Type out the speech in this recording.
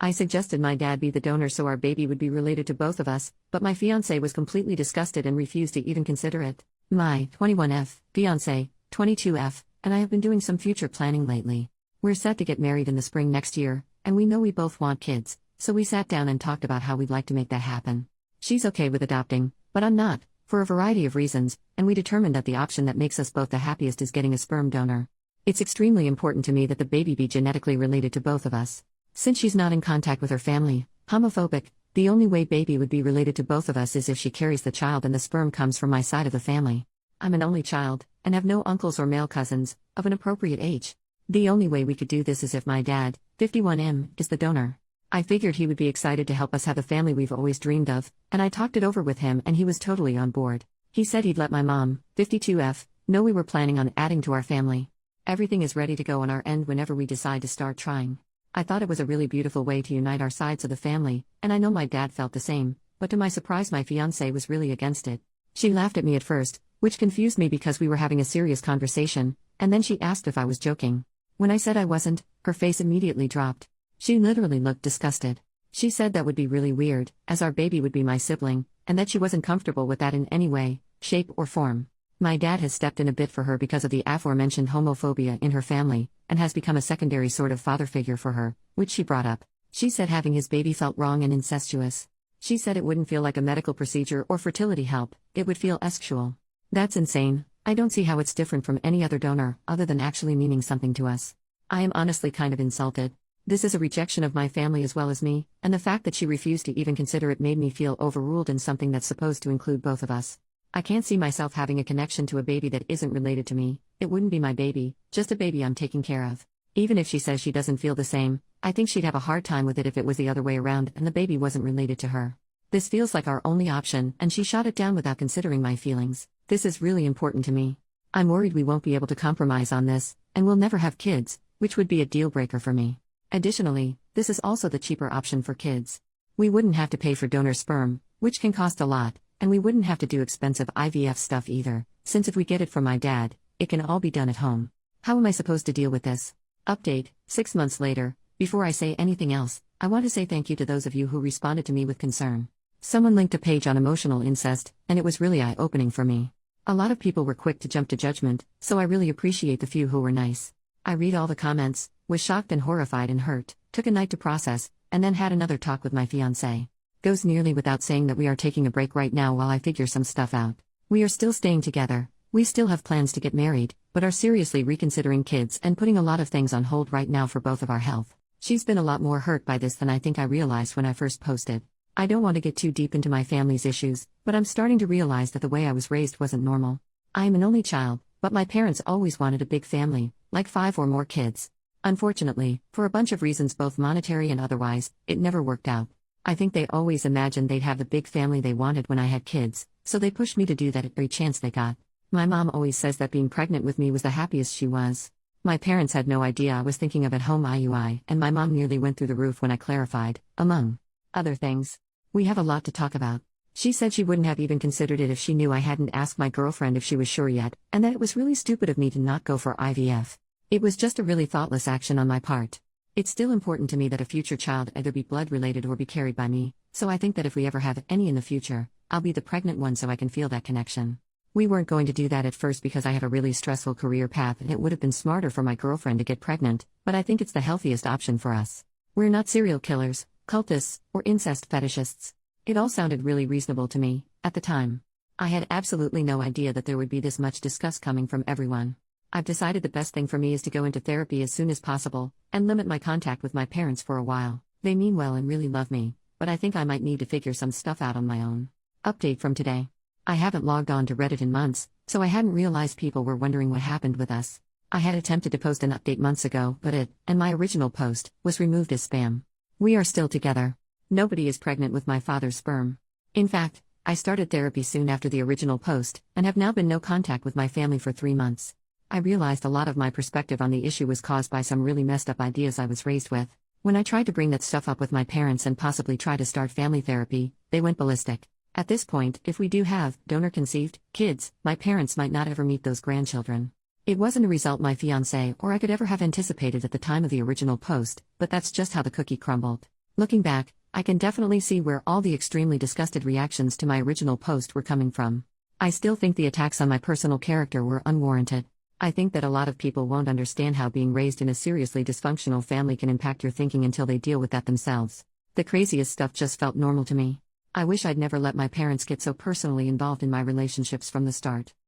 I suggested my dad be the donor so our baby would be related to both of us, but my fiancé was completely disgusted and refused to even consider it. My 21F, fiancé, 22F, and I have been doing some future planning lately. We're set to get married in the spring next year, and we know we both want kids, so we sat down and talked about how we'd like to make that happen. She's okay with adopting, but I'm not, for a variety of reasons, and we determined that the option that makes us both the happiest is getting a sperm donor. It's extremely important to me that the baby be genetically related to both of us. Since she's not in contact with her family, homophobic, the only way baby would be related to both of us is if she carries the child and the sperm comes from my side of the family. I'm an only child, and have no uncles or male cousins, of an appropriate age. The only way we could do this is if my dad, 51M, is the donor. I figured he would be excited to help us have the family we've always dreamed of, and I talked it over with him and he was totally on board. He said he'd let my mom, 52F, know we were planning on adding to our family. Everything is ready to go on our end whenever we decide to start trying. I thought it was a really beautiful way to unite our sides of the family, and I know my dad felt the same, but to my surprise my fiancée was really against it. She laughed at me at first, which confused me because we were having a serious conversation, and then she asked if I was joking. When I said I wasn't, her face immediately dropped. She literally looked disgusted. She said that would be really weird, as our baby would be my sibling, and that she wasn't comfortable with that in any way, shape or form. My dad has stepped in a bit for her because of the aforementioned homophobia in her family, and has become a secondary sort of father figure for her, which she brought up. She said having his baby felt wrong and incestuous. She said it wouldn't feel like a medical procedure or fertility help, it would feel sexual. That's insane. I don't see how it's different from any other donor, other than actually meaning something to us. I am honestly kind of insulted. This is a rejection of my family as well as me, and the fact that she refused to even consider it made me feel overruled in something that's supposed to include both of us. I can't see myself having a connection to a baby that isn't related to me. It wouldn't be my baby, just a baby I'm taking care of. Even if she says she doesn't feel the same, I think she'd have a hard time with it if it was the other way around and the baby wasn't related to her. This feels like our only option, and she shot it down without considering my feelings. This is really important to me. I'm worried we won't be able to compromise on this, and we'll never have kids, which would be a deal breaker for me. Additionally, this is also the cheaper option for kids. We wouldn't have to pay for donor sperm, which can cost a lot, and we wouldn't have to do expensive IVF stuff either, since if we get it from my dad, it can all be done at home. How am I supposed to deal with this? Update, 6 months later. Before I say anything else, I want to say thank you to those of you who responded to me with concern. Someone linked a page on emotional incest, and it was really eye-opening for me. A lot of people were quick to jump to judgment, so I really appreciate the few who were nice. I read all the comments, was shocked and horrified and hurt, took a night to process, and then had another talk with my fiancé. Goes nearly without saying that we are taking a break right now while I figure some stuff out. We are still staying together, we still have plans to get married, but are seriously reconsidering kids and putting a lot of things on hold right now for both of our health. She's been a lot more hurt by this than I think I realized when I first posted. I don't want to get too deep into my family's issues, but I'm starting to realize that the way I was raised wasn't normal. I am an only child, but my parents always wanted a big family, like 5 or more kids. Unfortunately, for a bunch of reasons both monetary and otherwise, it never worked out. I think they always imagined they'd have the big family they wanted when I had kids, so they pushed me to do that at every chance they got. My mom always says that being pregnant with me was the happiest she was. My parents had no idea I was thinking of at-home IUI, and my mom nearly went through the roof when I clarified, among other things. We have a lot to talk about. She said she wouldn't have even considered it if she knew I hadn't asked my girlfriend if she was sure yet, and that it was really stupid of me to not go for IVF. It was just a really thoughtless action on my part. It's still important to me that a future child either be blood-related or be carried by me, so I think that if we ever have any in the future, I'll be the pregnant one so I can feel that connection. We weren't going to do that at first because I have a really stressful career path and it would have been smarter for my girlfriend to get pregnant, but I think it's the healthiest option for us. We're not serial killers, cultists, or incest fetishists. It all sounded really reasonable to me, at the time. I had absolutely no idea that there would be this much disgust coming from everyone. I've decided the best thing for me is to go into therapy as soon as possible, and limit my contact with my parents for a while. They mean well and really love me, but I think I might need to figure some stuff out on my own. Update from today. I haven't logged on to Reddit in months, so I hadn't realized people were wondering what happened with us. I had attempted to post an update months ago, but it, and my original post, was removed as spam. We are still together. Nobody is pregnant with my father's sperm. In fact, I started therapy soon after the original post, and have now been no contact with my family for 3 months. I realized a lot of my perspective on the issue was caused by some really messed up ideas I was raised with. When I tried to bring that stuff up with my parents and possibly try to start family therapy, they went ballistic. At this point, if we do have donor-conceived kids, my parents might not ever meet those grandchildren. It wasn't a result my fiancé or I could ever have anticipated at the time of the original post, but that's just how the cookie crumbled. Looking back, I can definitely see where all the extremely disgusted reactions to my original post were coming from. I still think the attacks on my personal character were unwarranted. I think that a lot of people won't understand how being raised in a seriously dysfunctional family can impact your thinking until they deal with that themselves. The craziest stuff just felt normal to me. I wish I'd never let my parents get so personally involved in my relationships from the start.